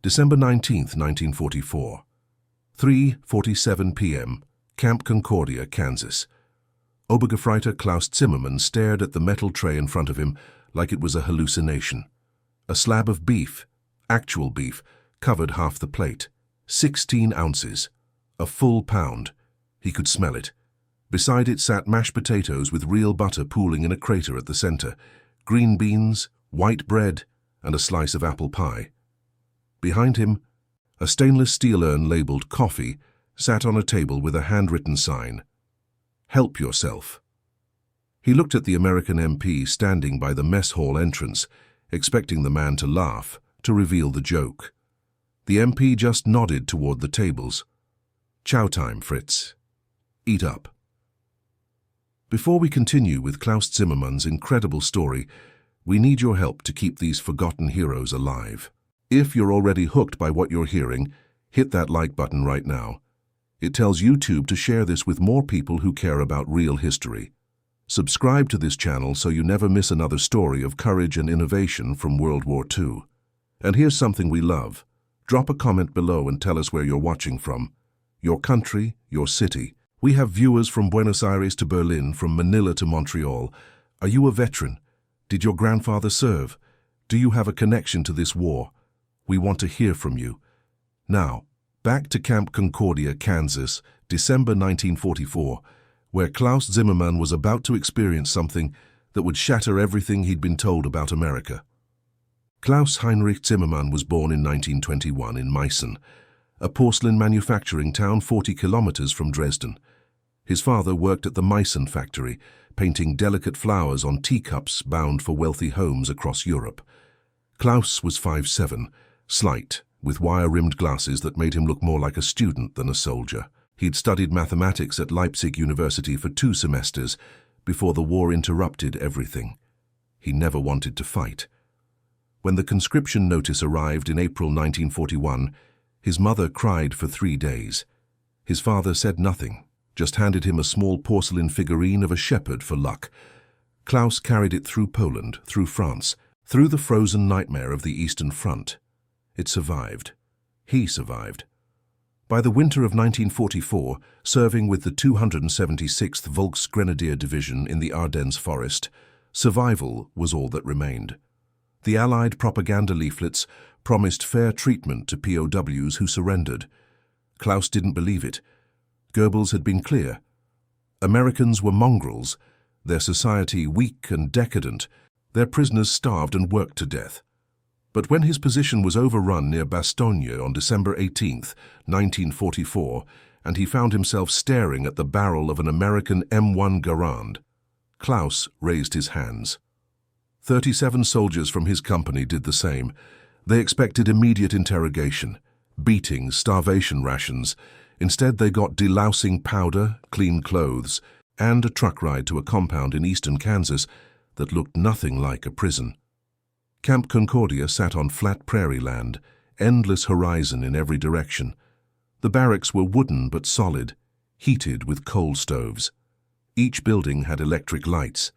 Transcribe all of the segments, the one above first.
December 19, 1944. 3:47 p.m., Camp Concordia, Kansas. Obergefreiter Klaus Zimmermann stared at the metal tray in front of him like it was a hallucination. A slab of beef, actual beef, covered half the plate. 16 ounces. A full pound. He could smell it. Beside it sat mashed potatoes with real butter pooling in a crater at the center, green beans, white bread, and a slice of apple pie. Behind him, a stainless steel urn labeled coffee sat on a table with a handwritten sign, "Help yourself." He looked at the American MP standing by the mess hall entrance, expecting the man to laugh, to reveal the joke. The MP just nodded toward the tables. "Chow time, Fritz. Eat up." Before we continue with Klaus Zimmermann's incredible story, we need your help to keep these forgotten heroes alive. If you're already hooked by what you're hearing, hit that like button right now. It tells YouTube to share this with more people who care about real history. Subscribe to this channel so you never miss another story of courage and innovation from World War II. And here's something we love. Drop a comment below and tell us where you're watching from. Your country, your city. We have viewers from Buenos Aires to Berlin, from Manila to Montreal. Are you a veteran? Did your grandfather serve? Do you have a connection to this war? We want to hear from you. Now, back to Camp Concordia, Kansas, December 1944, where Klaus Zimmermann was about to experience something that would shatter everything he'd been told about America. Klaus Heinrich Zimmermann was born in 1921 in Meissen, a porcelain manufacturing town 40 kilometers from Dresden. His father worked at the Meissen factory, painting delicate flowers on teacups bound for wealthy homes across Europe. Klaus was 5'7", slight, with wire-rimmed glasses that made him look more like a student than a soldier. He'd studied mathematics at Leipzig University for 2 semesters before the war interrupted everything. He never wanted to fight. When the conscription notice arrived in April 1941, his mother cried for 3 days. His father said nothing, just handed him a small porcelain figurine of a shepherd for luck. Klaus carried it through Poland, through France, through the frozen nightmare of the Eastern Front. It survived. He survived. By the winter of 1944, serving with the 276th Volksgrenadier Division in the Ardennes forest, survival was all that remained. The Allied propaganda leaflets promised fair treatment to POWs who surrendered. Klaus didn't believe it. Goebbels had been clear. Americans were mongrels, their society weak and decadent, their prisoners starved and worked to death. But when his position was overrun near Bastogne on December 18, 1944, and he found himself staring at the barrel of an American M1 Garand, Klaus raised his hands. 37 soldiers from his company did the same. They expected immediate interrogation, beatings, starvation rations. Instead, they got delousing powder, clean clothes, and a truck ride to a compound in eastern Kansas that looked nothing like a prison. Camp Concordia sat on flat prairie land, endless horizon in every direction. The barracks were wooden but solid, heated with coal stoves. Each building had electric lights.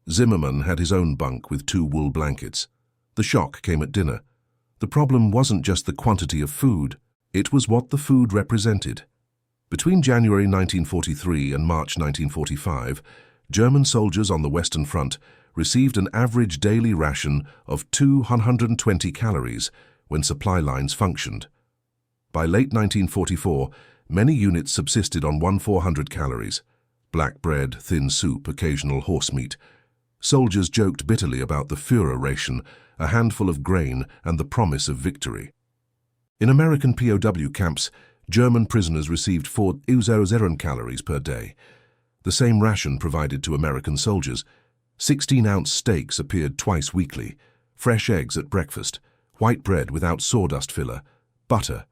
Zimmermann had his own bunk with 2 wool blankets. The shock came at dinner. The problem wasn't just the quantity of food, it was what the food represented. Between January 1943 and March 1945, German soldiers on the Western Front received an average daily ration of 220 calories when supply lines functioned. By late 1944, many units subsisted on 400 calories, black bread, thin soup, occasional horse meat. Soldiers joked bitterly about the Führer ration, a handful of grain and the promise of victory. In American POW camps, German prisoners received 400 calories per day. The same ration provided to American soldiers. 16-ounce steaks appeared twice weekly, fresh eggs at breakfast, white bread without sawdust filler, butter,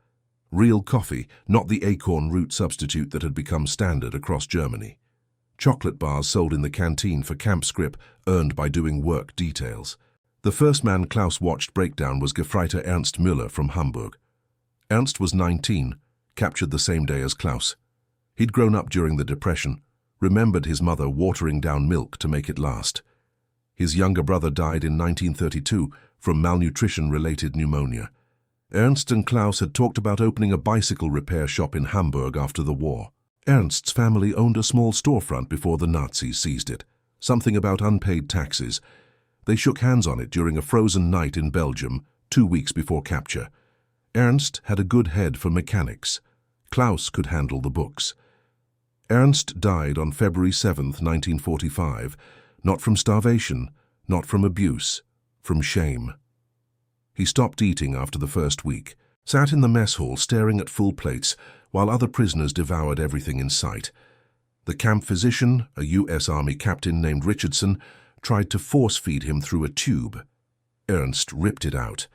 real coffee, not the acorn root substitute that had become standard across Germany. Chocolate bars sold in the canteen for camp scrip earned by doing work details. The first man Klaus watched break down was Gefreiter Ernst Müller from Hamburg. Ernst was 19, captured the same day as Klaus. He'd grown up during the Depression, remembered his mother watering down milk to make it last. His younger brother died in 1932 from malnutrition-related pneumonia. Ernst and Klaus had talked about opening a bicycle repair shop in Hamburg after the war. Ernst's family owned a small storefront before the Nazis seized it. Something about unpaid taxes. They shook hands on it during a frozen night in Belgium, 2 weeks before capture. Ernst had a good head for mechanics. Klaus could handle the books. Ernst died on February 7, 1945, not from starvation, not from abuse, from shame. He stopped eating after the first week, sat in the mess hall staring at full plates while other prisoners devoured everything in sight. The camp physician, a U.S. Army captain named Richardson, tried to force-feed him through a tube. Ernst ripped it out.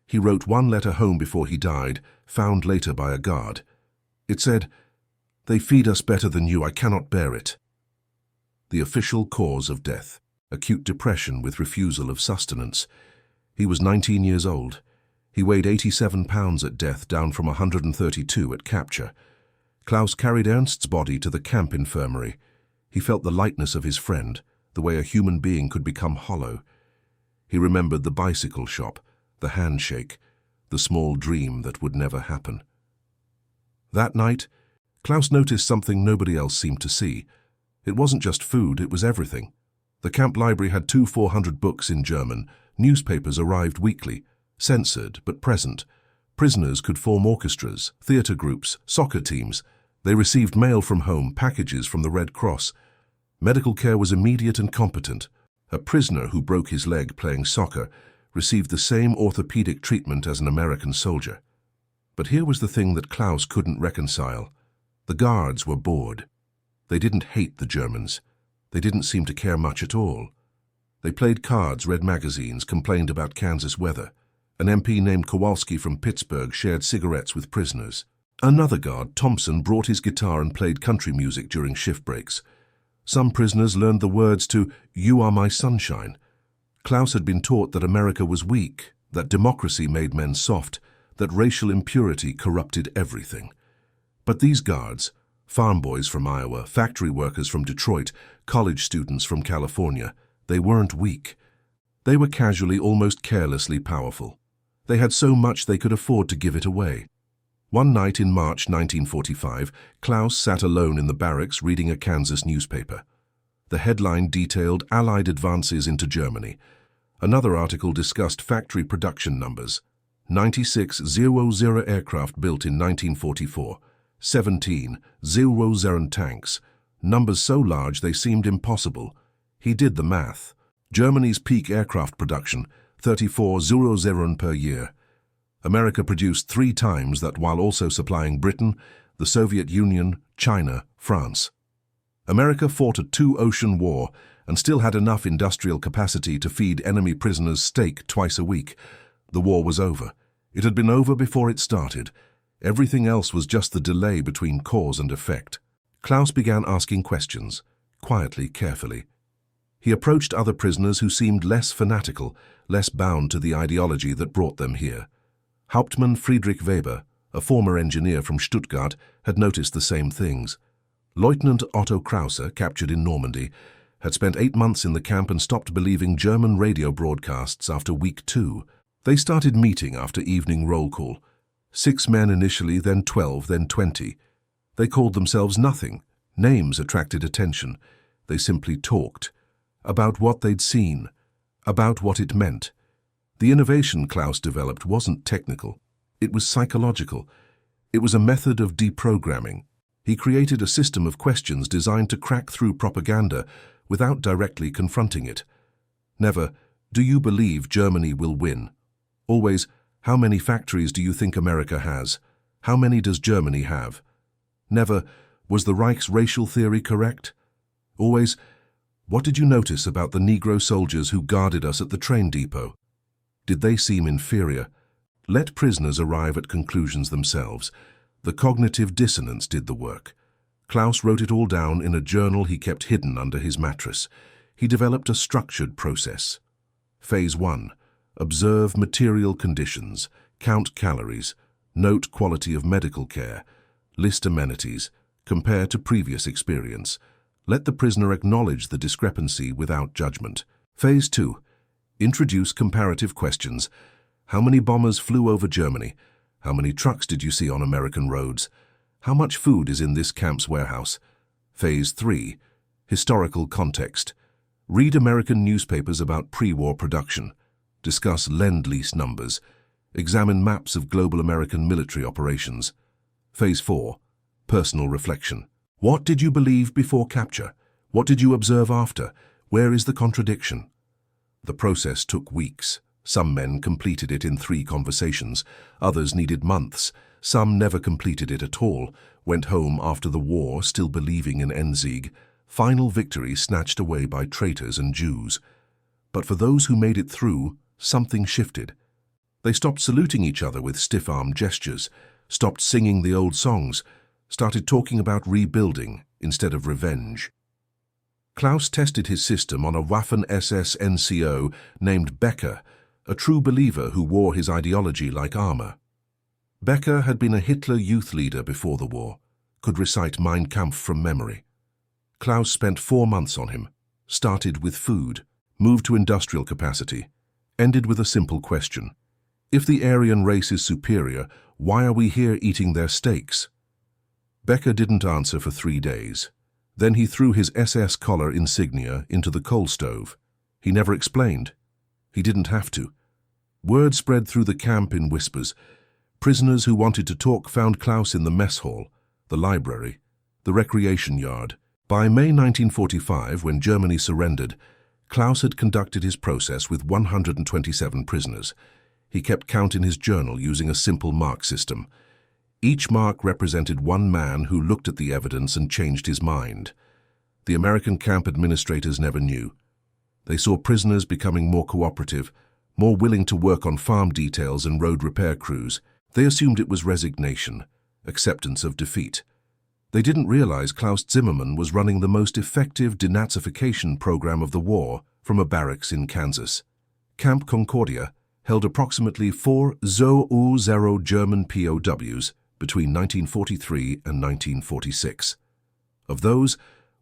He wrote one letter home before he died, found later by a guard. It said, "They feed us better than you, I cannot bear it." The official cause of death, acute depression with refusal of sustenance. He was 19 years old. He weighed 87 pounds at death, down from 132 at capture. Klaus carried Ernst's body to the camp infirmary. He felt the lightness of his friend, the way a human being could become hollow. He remembered the bicycle shop, the handshake, the small dream that would never happen. That night, Klaus noticed something nobody else seemed to see. It wasn't just food, it was everything. The camp library had 400 books in German. Newspapers arrived weekly, censored but present. Prisoners could form orchestras, theatre groups, soccer teams. They received mail from home, packages from the Red Cross. Medical care was immediate and competent. A prisoner who broke his leg playing soccer received the same orthopedic treatment as an American soldier. But here was the thing that Klaus couldn't reconcile. The guards were bored. They didn't hate the Germans. They didn't seem to care much at all. They played cards, read magazines, complained about Kansas weather. An MP named Kowalski from Pittsburgh shared cigarettes with prisoners. Another guard, Thompson, brought his guitar and played country music during shift breaks. Some prisoners learned the words to "You Are My Sunshine." Klaus had been taught that America was weak, that democracy made men soft, that racial impurity corrupted everything. But these guards, farm boys from Iowa, factory workers from Detroit, college students from California, they weren't weak. They were casually, almost carelessly powerful. They had so much they could afford to give it away. One night in March 1945, Klaus sat alone in the barracks reading a Kansas newspaper. The headline detailed Allied advances into Germany. Another article discussed factory production numbers. 96,000 aircraft built in 1944, 17,000 tanks. Numbers so large they seemed impossible. He did the math. Germany's peak aircraft production, 34,000 per year. America produced 3 times that while also supplying Britain, the Soviet Union, China, France. America fought a 2-ocean war and still had enough industrial capacity to feed enemy prisoners steak twice a week. The war was over. It had been over before it started. Everything else was just the delay between cause and effect. Klaus began asking questions, quietly, carefully. He approached other prisoners who seemed less fanatical, less bound to the ideology that brought them here. Hauptmann Friedrich Weber, a former engineer from Stuttgart, had noticed the same things. Lieutenant Otto Krause, captured in Normandy, had spent 8 months in the camp and stopped believing German radio broadcasts after week 2. They started meeting after evening roll call. 6 men initially, then 12, then 20. They called themselves nothing. Names attracted attention. They simply talked. About what they'd seen. About what it meant. The innovation Klaus developed wasn't technical. It was psychological. It was a method of deprogramming. He created a system of questions designed to crack through propaganda without directly confronting it. Never, "Do you believe Germany will win?" Always, "How many factories do you think America has? How many does Germany have?" Never, "Was the Reich's racial theory correct?" Always, "What did you notice about the Negro soldiers who guarded us at the train depot? Did they seem inferior?" Let prisoners arrive at conclusions themselves. The cognitive dissonance did the work. Klaus wrote it all down in a journal he kept hidden under his mattress. He developed a structured process. Phase 1. Observe material conditions, count calories, note quality of medical care, list amenities, compare to previous experience. Let the prisoner acknowledge the discrepancy without judgment. Phase 2. Introduce comparative questions. How many bombers flew over Germany? How many trucks did you see on American roads? How much food is in this camp's warehouse? Phase 3. Historical context. Read American newspapers about pre-war production. Discuss Lend-Lease numbers. Examine maps of global American military operations. Phase 4. Personal reflection. What did you believe before capture? What did you observe after? Where is the contradiction? The process took weeks. Some men completed it in 3 conversations. Others needed months. Some never completed it at all, went home after the war still believing in Endsieg, final victory snatched away by traitors and Jews. But for those who made it through, something shifted. They stopped saluting each other with stiff-arm gestures, stopped singing the old songs, started talking about rebuilding instead of revenge. Klaus tested his system on a Waffen-SS NCO named Becker, a true believer who wore his ideology like armor. Becker had been a Hitler youth leader before the war, could recite Mein Kampf from memory. Klaus spent 4 months on him, started with food, moved to industrial capacity, ended with a simple question. If the Aryan race is superior, why are we here eating their steaks? Becker didn't answer for 3 days. Then he threw his SS collar insignia into the coal stove. He never explained. He didn't have to. Word spread through the camp in whispers. Prisoners who wanted to talk found Klaus in the mess hall, the library, the recreation yard. By May 1945, when Germany surrendered, Klaus had conducted his process with 127 prisoners. He kept count in his journal using a simple mark system. Each mark represented one man who looked at the evidence and changed his mind. The American camp administrators never knew. They saw prisoners becoming more cooperative, more willing to work on farm details and road repair crews. They assumed it was resignation, acceptance of defeat. They didn't realize Klaus Zimmermann was running the most effective denazification program of the war from a barracks in Kansas. Camp Concordia held approximately 4,000 German POWs between 1943 and 1946. Of those,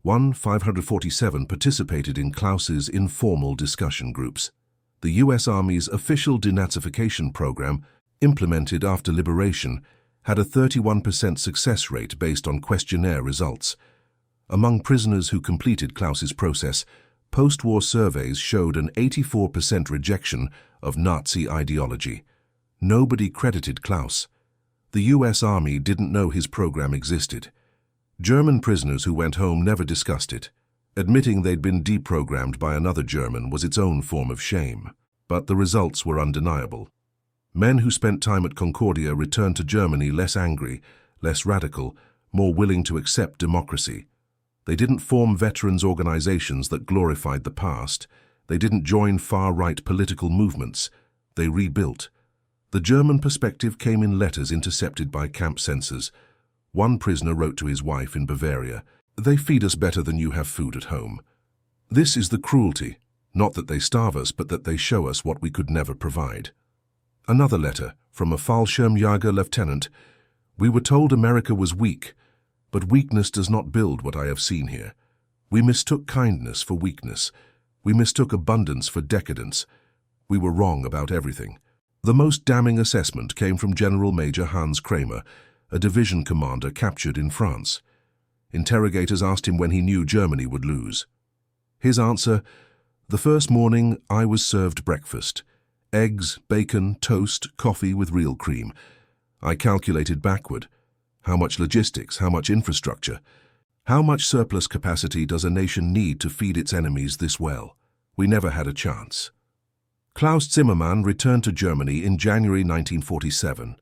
547 participated in Klaus's informal discussion groups. The U.S. Army's official denazification program, implemented after liberation, had a 31% success rate based on questionnaire results. Among prisoners who completed Klaus's process, post-war surveys showed an 84% rejection of Nazi ideology. Nobody credited Klaus. The U.S. Army didn't know his program existed. German prisoners who went home never discussed it. Admitting they'd been deprogrammed by another German was its own form of shame. But the results were undeniable. Men who spent time at Concordia returned to Germany less angry, less radical, more willing to accept democracy. They didn't form veterans' organizations that glorified the past. They didn't join far-right political movements. They rebuilt. The German perspective came in letters intercepted by camp censors. One prisoner wrote to his wife in Bavaria, "They feed us better than you have food at home. This is the cruelty, not that they starve us, but that they show us what we could never provide." Another letter from a Fallschirmjäger lieutenant, "We were told America was weak, but weakness does not build what I have seen here. We mistook kindness for weakness. We mistook abundance for decadence. We were wrong about everything." The most damning assessment came from General Major Hans Kramer, a division commander captured in France. Interrogators asked him when he knew Germany would lose. His answer, "The first morning I was served breakfast. Eggs, bacon, toast, coffee with real cream. I calculated backward. How much logistics, how much infrastructure? How much surplus capacity does a nation need to feed its enemies this well? We never had a chance." Klaus Zimmermann returned to Germany in January 1947.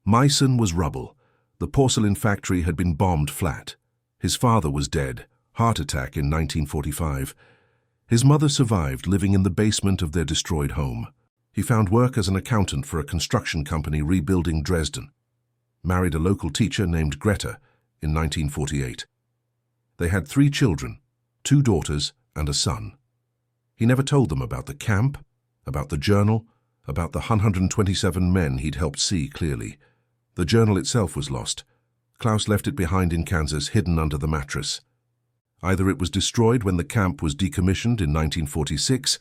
Meissen was rubble. The porcelain factory had been bombed flat. His father was dead, heart attack in 1945. His mother survived, living in the basement of their destroyed home. He found work as an accountant for a construction company rebuilding Dresden. Married a local teacher named Greta in 1948. They had 3 children, 2 daughters and a son. He never told them about the camp, about the journal, about the 127 men he'd helped see clearly. The journal itself was lost. Klaus left it behind in Kansas, hidden under the mattress. Either it was destroyed when the camp was decommissioned in 1946,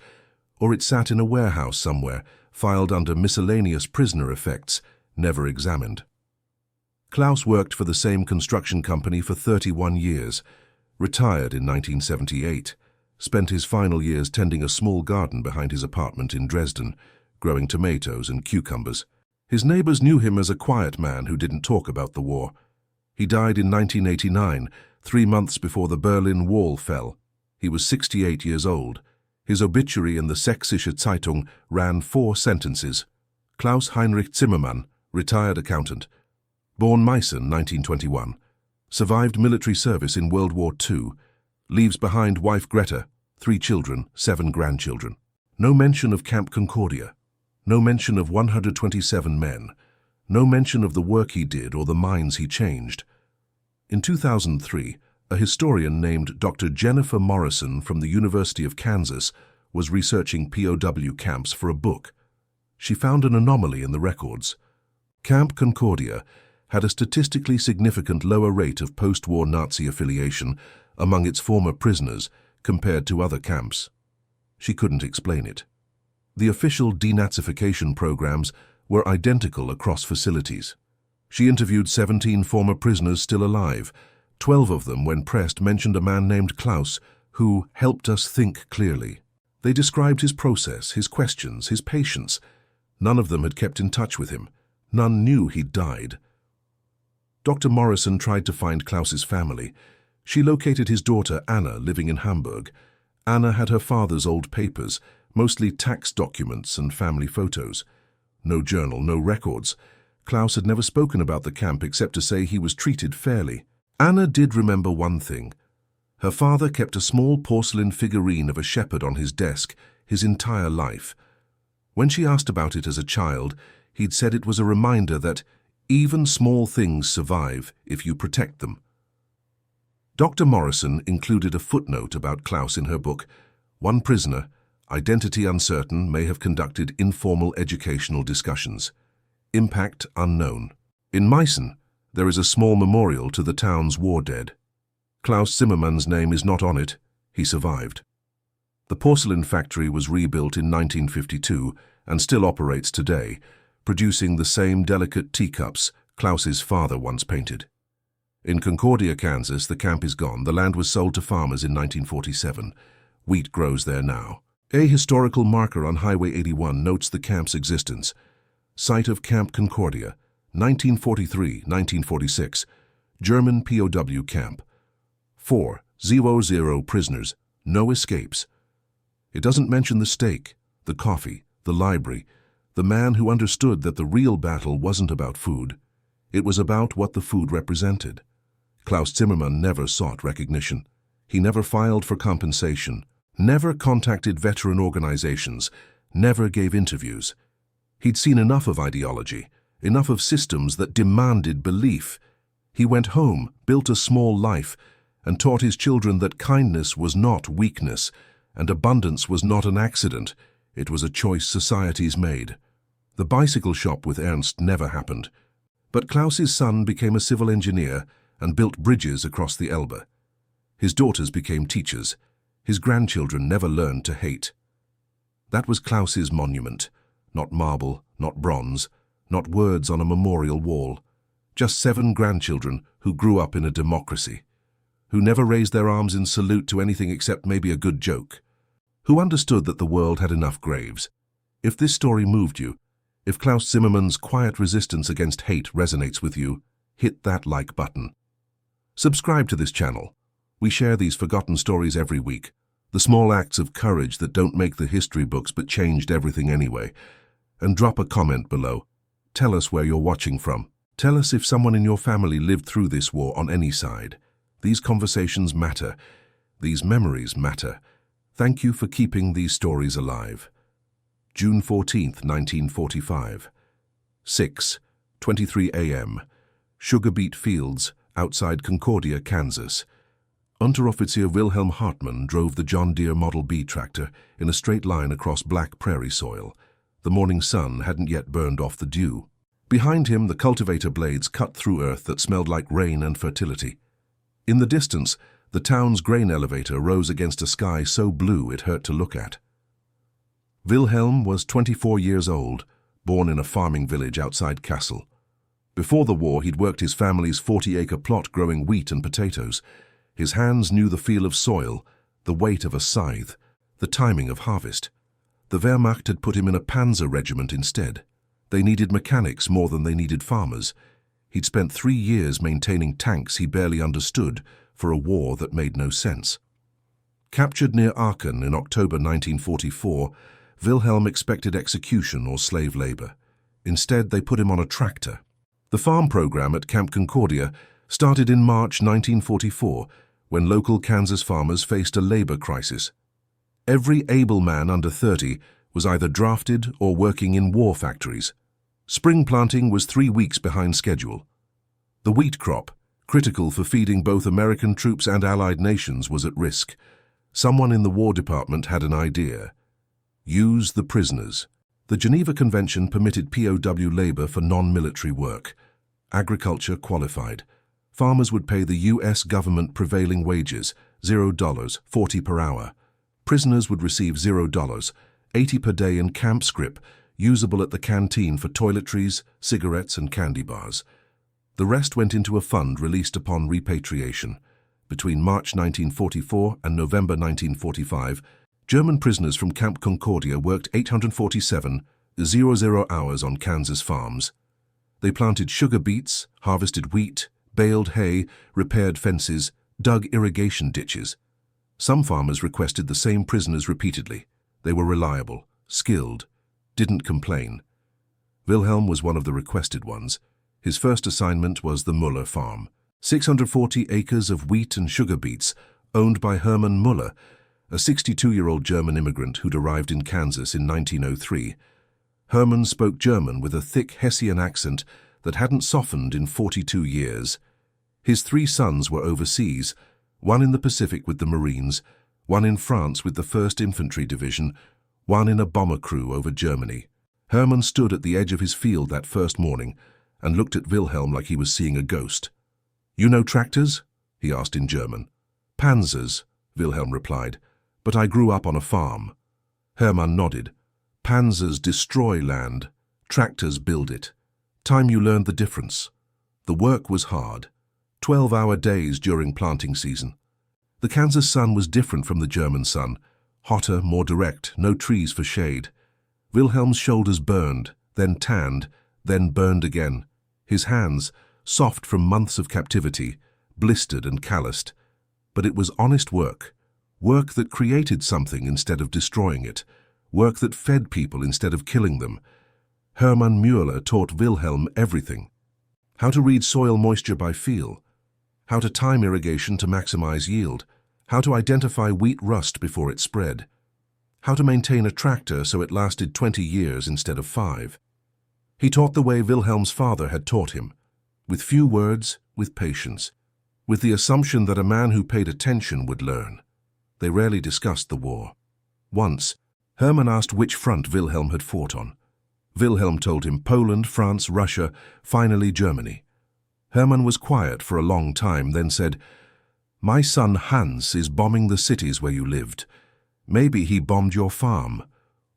or it sat in a warehouse somewhere, filed under miscellaneous prisoner effects, never examined. Klaus worked for the same construction company for 31 years, retired in 1978, spent his final years tending a small garden behind his apartment in Dresden, growing tomatoes and cucumbers. His neighbors knew him as a quiet man who didn't talk about the war. He died in 1989, 3 months before the Berlin Wall fell. He was 68 years old. His obituary in the Sächsische Zeitung ran 4 sentences. Klaus Heinrich Zimmermann, retired accountant. Born Meissen, 1921. Survived military service in World War II. Leaves behind wife Greta, 3 children, 7 grandchildren. No mention of Camp Concordia. No mention of 127 men. No mention of the work he did or the minds he changed. In 2003, a historian named Dr. Jennifer Morrison from the University of Kansas was researching POW camps for a book. She found an anomaly in the records. Camp Concordia had a statistically significant lower rate of post-war Nazi affiliation among its former prisoners compared to other camps. She couldn't explain it. The official denazification programs were identical across facilities. She interviewed 17 former prisoners still alive. 12 of them, when pressed, mentioned a man named Klaus who helped us think clearly. They described his process, his questions, his patience. None of them had kept in touch with him. None knew he'd died. Dr. Morrison tried to find Klaus's family. She located his daughter Anna living in Hamburg. Anna had her father's old papers, mostly tax documents and family photos. No journal, no records. Klaus had never spoken about the camp except to say he was treated fairly. Anna did remember one thing. Her father kept a small porcelain figurine of a shepherd on his desk his entire life. When she asked about it as a child, he'd said it was a reminder that even small things survive if you protect them. Dr. Morrison included a footnote about Klaus in her book. One prisoner, identity uncertain, may have conducted informal educational discussions. Impact unknown. In Meissen, there is a small memorial to the town's war dead. Klaus Zimmermann's name is not on it. He survived. The porcelain factory was rebuilt in 1952 and still operates today, producing the same delicate teacups Klaus's father once painted. In Concordia, Kansas, the camp is gone. The land was sold to farmers in 1947. Wheat grows there now. A historical marker on Highway 81 notes the camp's existence. Site of Camp Concordia, 1943-1946, German POW camp. 400 prisoners, no escapes. It doesn't mention the steak, the coffee, the library, the man who understood that the real battle wasn't about food. It was about what the food represented. Klaus Zimmermann never sought recognition. He never filed for compensation, never contacted veteran organizations, never gave interviews. He'd seen enough of ideology, enough of systems that demanded belief. He went home, built a small life, and taught his children that kindness was not weakness, and abundance was not an accident. It was a choice societies made. The bicycle shop with Ernst never happened. But Klaus's son became a civil engineer and built bridges across the Elbe. His daughters became teachers. His grandchildren never learned to hate. That was Klaus's monument. Not marble, not bronze, not words on a memorial wall. Just 7 grandchildren who grew up in a democracy. Who never raised their arms in salute to anything except maybe a good joke. Who understood that the world had enough graves. If this story moved you, if Klaus Zimmermann's quiet resistance against hate resonates with you, hit that like button. Subscribe to this channel. We share these forgotten stories every week. The small acts of courage that don't make the history books but changed everything anyway. And drop a comment below. Tell us where you're watching from. Tell us if someone in your family lived through this war on any side. These conversations matter. These memories matter. Thank you for keeping these stories alive. June 14th, 1945. 6:23 a.m. Sugar beet fields outside Concordia, Kansas. Unteroffizier Wilhelm Hartmann drove the John Deere Model B tractor in a straight line across black prairie soil. The morning sun hadn't yet burned off the dew. Behind him, the cultivator blades cut through earth that smelled like rain and fertility. In the distance, the town's grain elevator rose against a sky so blue it hurt to look at. Wilhelm was 24 years old, born in a farming village outside Kassel. Before the war, he'd worked his family's 40-acre plot growing wheat and potatoes. His hands knew the feel of soil, the weight of a scythe, the timing of harvest. The Wehrmacht had put him in a panzer regiment instead. They needed mechanics more than they needed farmers. He'd spent 3 years maintaining tanks he barely understood for a war that made no sense. Captured near Aachen in October 1944, Wilhelm expected execution or slave labor. Instead, they put him on a tractor. The farm program at Camp Concordia started in March 1944, when local Kansas farmers faced a labor crisis. Every able man under 30 was either drafted or working in war factories. Spring planting was 3 weeks behind schedule. The wheat crop, critical for feeding both American troops and Allied nations, was at risk. Someone in the War Department had an idea. Use the prisoners. The Geneva Convention permitted POW labor for non-military work. Agriculture qualified. Farmers would pay the U.S. government prevailing wages, $0, 40 per hour. Prisoners would receive $0, 80 per day in camp scrip, usable at the canteen for toiletries, cigarettes and candy bars. The rest went into a fund released upon repatriation. Between March 1944 and November 1945, German prisoners from Camp Concordia worked 847.00 hours on Kansas farms. They planted sugar beets, harvested wheat, baled hay, repaired fences, dug irrigation ditches. Some farmers requested the same prisoners repeatedly. They were reliable, skilled, didn't complain. Wilhelm was one of the requested ones. His first assignment was the Müller farm. 640 acres of wheat and sugar beets, owned by Hermann Müller, a 62-year-old German immigrant who'd arrived in Kansas in 1903. Hermann spoke German with a thick Hessian accent that hadn't softened in 42 years. His 3 sons were overseas, one in the Pacific with the Marines, one in France with the 1st Infantry Division, one in a bomber crew over Germany. Hermann stood at the edge of his field that first morning and looked at Wilhelm like he was seeing a ghost. "You know tractors?" he asked in German. "Panzers," Wilhelm replied, "but I grew up on a farm." Hermann nodded. "Panzers destroy land. Tractors build it. Time you learned the difference." The work was hard. 12-hour days during planting season. The Kansas sun was different from the German sun. Hotter, more direct, no trees for shade. Wilhelm's shoulders burned, then tanned, then burned again. His hands, soft from months of captivity, blistered and calloused. But it was honest work. Work that created something instead of destroying it. Work that fed people instead of killing them. Hermann Müller taught Wilhelm everything. How to read soil moisture by feel. How to time irrigation to maximize yield. How to identify wheat rust before it spread. How to maintain a tractor so it lasted 20 years instead of 5. He taught the way Wilhelm's father had taught him, with few words, with patience, with the assumption that a man who paid attention would learn. They rarely discussed the war. Once, Hermann asked which front Wilhelm had fought on. Wilhelm told him Poland, France, Russia, finally Germany. Hermann was quiet for a long time, then said, "My son Hans is bombing the cities where you lived. Maybe he bombed your farm.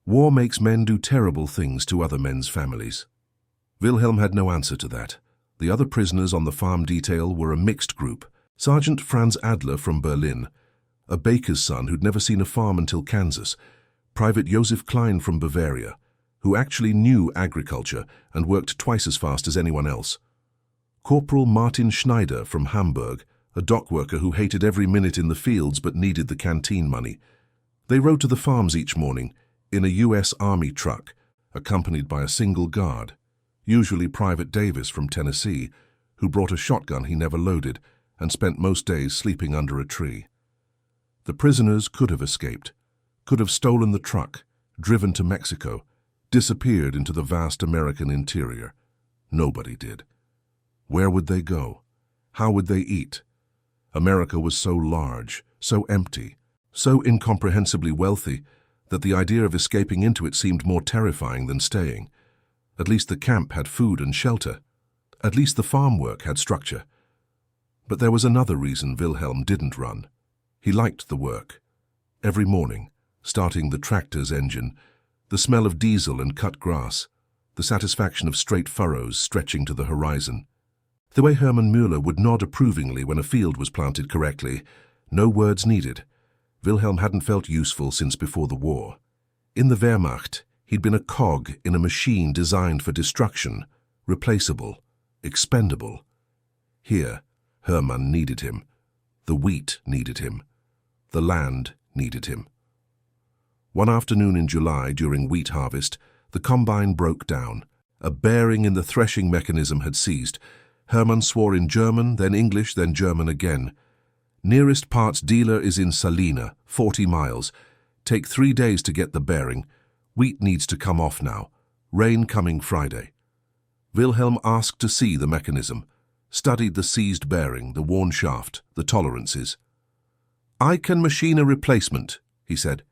War makes men do terrible things to other men's families." Wilhelm had no answer to that. The other prisoners on the farm detail were a mixed group. Sergeant Franz Adler from Berlin, a baker's son who'd never seen a farm until Kansas, Private Josef Klein from Bavaria, who actually knew agriculture and worked twice as fast as anyone else, Corporal Martin Schneider from Hamburg, a dock worker who hated every minute in the fields but needed the canteen money. They rode to the farms each morning in a U.S. Army truck, accompanied by a single guard, usually Private Davis from Tennessee, who brought a shotgun he never loaded and spent most days sleeping under a tree. The prisoners could have escaped, could have stolen the truck, driven to Mexico, disappeared into the vast American interior. Nobody did. Where would they go? How would they eat? America was so large, so empty, so incomprehensibly wealthy that the idea of escaping into it seemed more terrifying than staying. At least the camp had food and shelter. At least the farm work had structure. But there was another reason Wilhelm didn't run. He liked the work. Every morning, starting the tractor's engine, the smell of diesel and cut grass, the satisfaction of straight furrows stretching to the horizon. The way Hermann Müller would nod approvingly when a field was planted correctly, no words needed. Wilhelm hadn't felt useful since before the war. In the Wehrmacht, he'd been a cog in a machine designed for destruction, replaceable, expendable. Here, Hermann needed him. The wheat needed him. The land needed him. One afternoon in July, during wheat harvest, the combine broke down. A bearing in the threshing mechanism had seized. Hermann swore in German, then English, then German again. Nearest parts dealer is in Salina, 40 miles. Take 3 days to get the bearing. Wheat needs to come off now. Rain coming Friday. Wilhelm asked to see the mechanism, studied the seized bearing, the worn shaft, the tolerances. "I can machine a replacement," he said.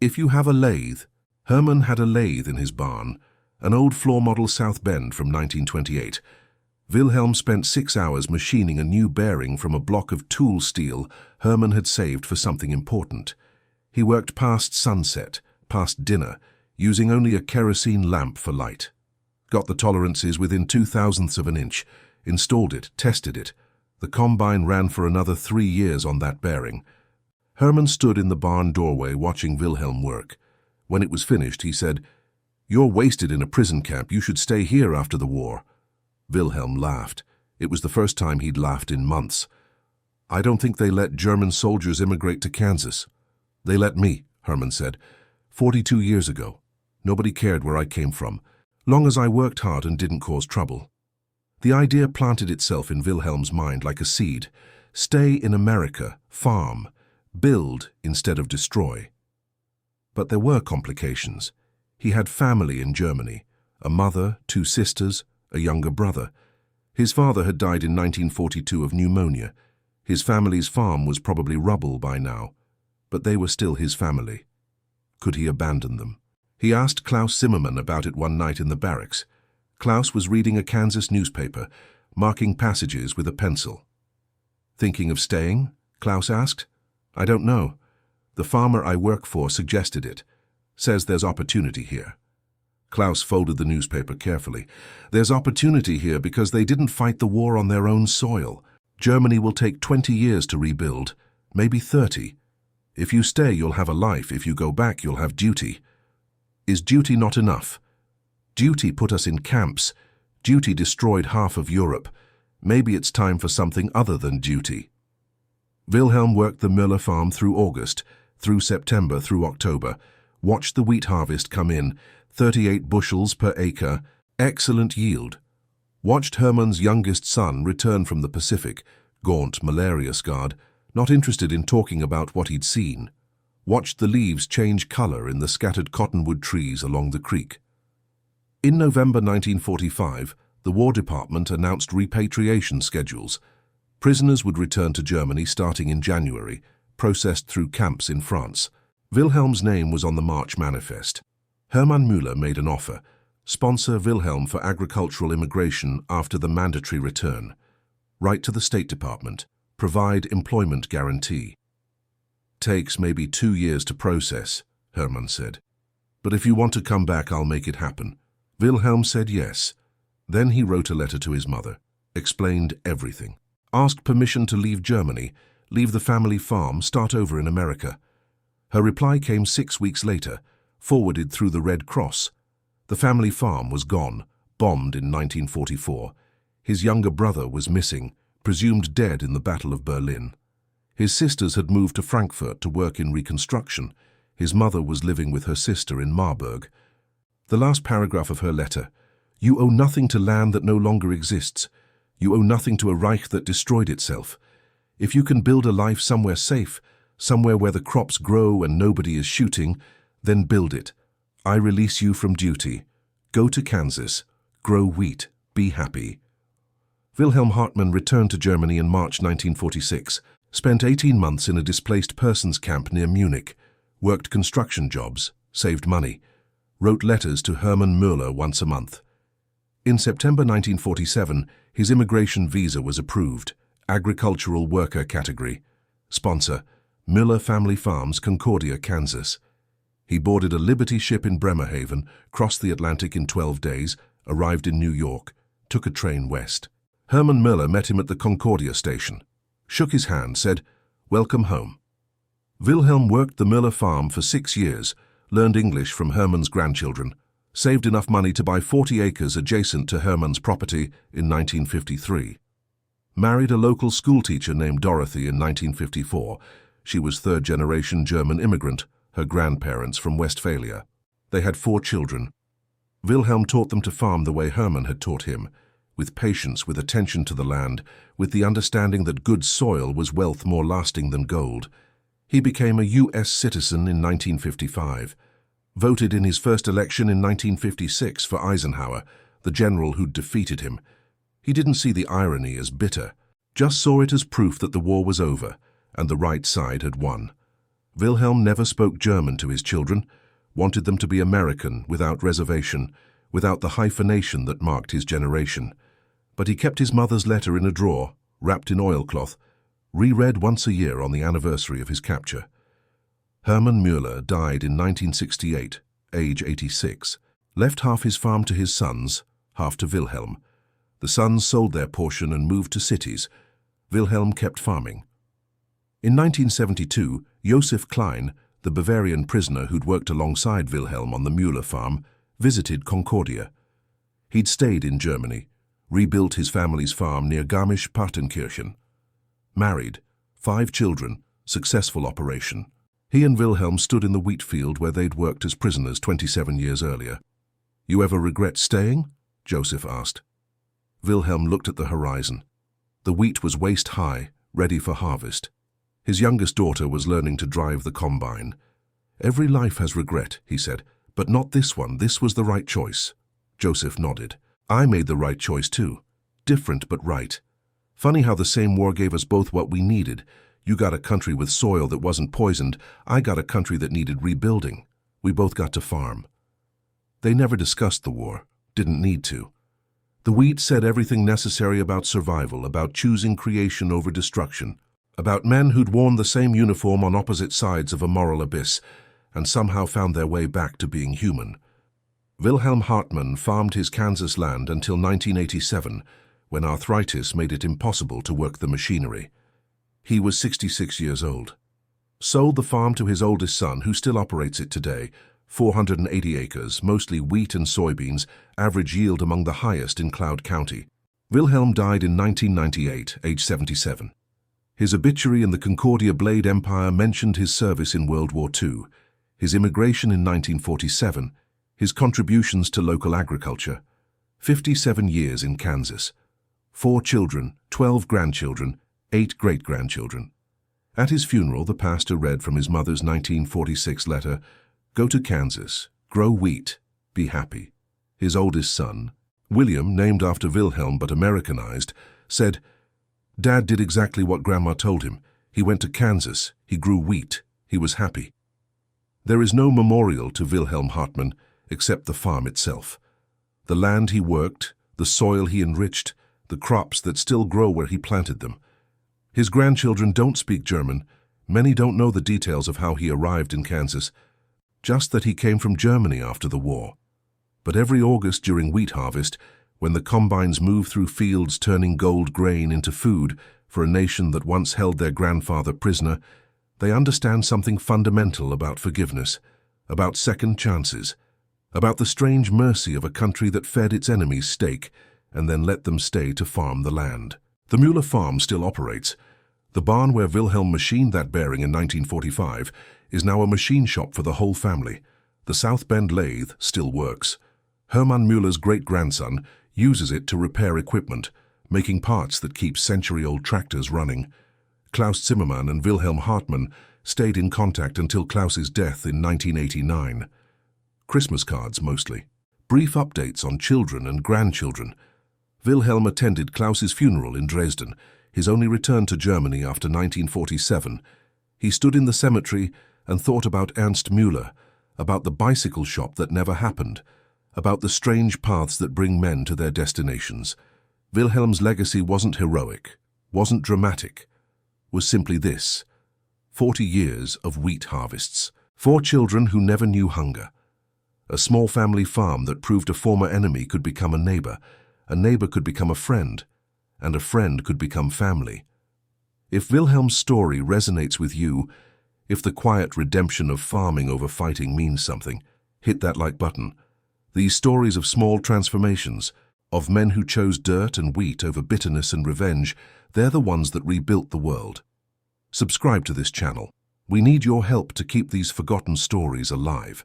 "If you have a lathe." Hermann had a lathe in his barn, an old floor model South Bend from 1928. Wilhelm spent 6 hours machining a new bearing from a block of tool steel Hermann had saved for something important. He worked past sunset, past dinner, using only a kerosene lamp for light. Got the tolerances within 0.02 of an inch, installed it, tested it. The combine ran for another 3 years on that bearing. Hermann stood in the barn doorway watching Wilhelm work. When it was finished, he said, "You're wasted in a prison camp. You should stay here after the war." Wilhelm laughed. It was the first time he'd laughed in months. "I don't think they let German soldiers immigrate to Kansas." "They let me," Hermann said. 42 years ago. Nobody cared where I came from, long as I worked hard and didn't cause trouble." The idea planted itself in Wilhelm's mind like a seed. Stay in America, farm, build instead of destroy. But there were complications. He had family in Germany, a mother, 2 sisters, a younger brother. His father had died in 1942 of pneumonia. His family's farm was probably rubble by now, but they were still his family. Could he abandon them? He asked Klaus Zimmermann about it one night in the barracks. Klaus was reading a Kansas newspaper, marking passages with a pencil. "Thinking of staying?" Klaus asked. "I don't know. The farmer I work for suggested it. Says there's opportunity here." Klaus folded the newspaper carefully. "There's opportunity here because they didn't fight the war on their own soil. Germany will take 20 years to rebuild, maybe 30. If you stay, you'll have a life. If you go back, you'll have duty. Is duty not enough? Duty put us in camps. Duty destroyed half of Europe. Maybe it's time for something other than duty." Wilhelm worked the Müller farm through August, through September, through October, watched the wheat harvest come in, 38 bushels per acre, excellent yield. Watched Hermann's youngest son return from the Pacific, gaunt, malaria-scarred, not interested in talking about what he'd seen. Watched the leaves change color in the scattered cottonwood trees along the creek. In November 1945, the War Department announced repatriation schedules. Prisoners would return to Germany starting in January, processed through camps in France. Wilhelm's name was on the March manifest. Hermann Müller made an offer: sponsor Wilhelm for agricultural immigration after the mandatory return. Write to the State Department. Provide employment guarantee. "Takes maybe 2 years to process," Hermann said. "But if you want to come back, I'll make it happen." Wilhelm said yes. Then he wrote a letter to his mother, explained everything. Asked permission to leave Germany, leave the family farm, start over in America. Her reply came 6 weeks later, forwarded through the Red Cross. The family farm was gone, bombed in 1944. His younger brother was missing, presumed dead in the Battle of Berlin. His sisters had moved to Frankfurt to work in reconstruction. His mother was living with her sister in Marburg. The last paragraph of her letter: "You owe nothing to land that no longer exists. You owe nothing to a Reich that destroyed itself. If you can build a life somewhere safe, somewhere where the crops grow and nobody is shooting, then build it. I release you from duty. Go to Kansas. Grow wheat. Be happy." Wilhelm Hartmann returned to Germany in March 1946, spent 18 months in a displaced persons camp near Munich, worked construction jobs, saved money, wrote letters to Hermann Müller once a month. In September 1947, his immigration visa was approved, agricultural worker category. Sponsor: Müller Family Farms, Concordia, Kansas. He boarded a Liberty ship in Bremerhaven, crossed the Atlantic in 12 days, arrived in New York, took a train west. Herman Müller met him at the Concordia station, shook his hand, said, "Welcome home." Wilhelm worked the Müller farm for 6 years, learned English from Herman's grandchildren, saved enough money to buy 40 acres adjacent to Herman's property in 1953. Married a local schoolteacher named Dorothy in 1954. She was third-generation German immigrant, her grandparents from Westphalia. They had 4 children. Wilhelm taught them to farm the way Herman had taught him, with patience, with attention to the land, with the understanding that good soil was wealth more lasting than gold. He became a U.S. citizen in 1955, voted in his first election in 1956 for Eisenhower, the general who'd defeated him. He didn't see the irony as bitter, just saw it as proof that the war was over and the right side had won. Wilhelm never spoke German to his children, wanted them to be American without reservation, without the hyphenation that marked his generation. But he kept his mother's letter in a drawer, wrapped in oilcloth, reread once a year on the anniversary of his capture. Hermann Müller died in 1968, age 86, left half his farm to his sons, half to Wilhelm. The sons sold their portion and moved to cities. Wilhelm kept farming. In 1972, Josef Klein, the Bavarian prisoner who'd worked alongside Wilhelm on the Müller farm, visited Concordia. He'd stayed in Germany, rebuilt his family's farm near Garmisch-Partenkirchen. Married, 5 children, successful operation. He and Wilhelm stood in the wheat field where they'd worked as prisoners 27 years earlier. "You ever regret staying?" Joseph asked. Wilhelm looked at the horizon. The wheat was waist-high, ready for harvest. His youngest daughter was learning to drive the combine. "Every life has regret," he said, "but not this one. This was the right choice." Joseph nodded. "I made the right choice too. Different but right. Funny how the same war gave us both what we needed. You got a country with soil that wasn't poisoned. I got a country that needed rebuilding. We both got to farm." They never discussed the war. Didn't need to. The wheat said everything necessary about survival, about choosing creation over destruction, about men who'd worn the same uniform on opposite sides of a moral abyss and somehow found their way back to being human. Wilhelm Hartmann farmed his Kansas land until 1987, when arthritis made it impossible to work the machinery. He was 66 years old. Sold the farm to his oldest son, who still operates it today, 480 acres, mostly wheat and soybeans, average yield among the highest in Cloud County. Wilhelm died in 1998, age 77. His obituary in the Concordia Blade Empire mentioned his service in World War II, his immigration in 1947, his contributions to local agriculture, 57 years in Kansas, 4 children, 12 grandchildren, 8 great-grandchildren. At his funeral, the pastor read from his mother's 1946 letter, "Go to Kansas, grow wheat, be happy." His oldest son, William, named after Wilhelm but Americanized, said, "Dad did exactly what Grandma told him. He went to Kansas, he grew wheat, he was happy." There is no memorial to Wilhelm Hartmann except the farm itself. The land he worked, the soil he enriched, the crops that still grow where he planted them. His grandchildren don't speak German. Many don't know the details of how he arrived in Kansas, just that he came from Germany after the war. But every August during wheat harvest, when the combines move through fields turning gold grain into food for a nation that once held their grandfather prisoner, they understand something fundamental about forgiveness, about second chances, about the strange mercy of a country that fed its enemies steak and then let them stay to farm the land. The Müller farm still operates. The barn where Wilhelm machined that bearing in 1945 is now a machine shop for the whole family. The South Bend lathe still works. Hermann Müller's great-grandson uses it to repair equipment, making parts that keep century-old tractors running. Klaus Zimmermann and Wilhelm Hartmann stayed in contact until Klaus's death in 1989. Christmas cards mostly. Brief updates on children and grandchildren. Wilhelm attended Klaus's funeral in Dresden, his only return to Germany after 1947. He stood in the cemetery and thought about Ernst Müller, about the bicycle shop that never happened, about the strange paths that bring men to their destinations. Wilhelm's legacy wasn't heroic, wasn't dramatic, was simply this: 40 years of wheat harvests. 4 children who never knew hunger. A small family farm that proved a former enemy could become a neighbor could become a friend, and a friend could become family. If Wilhelm's story resonates with you, if the quiet redemption of farming over fighting means something, hit that like button. These stories of small transformations, of men who chose dirt and wheat over bitterness and revenge, they're the ones that rebuilt the world. Subscribe to this channel. We need your help to keep these forgotten stories alive.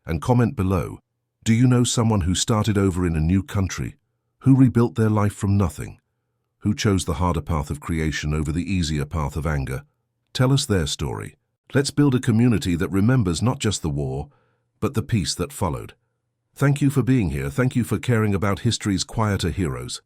And comment below, do you know someone who started over in a new country, who rebuilt their life from nothing, who chose the harder path of creation over the easier path of anger? Tell us their story. Let's build a community that remembers not just the war, but the peace that followed. Thank you for being here. Thank you for caring about history's quieter heroes.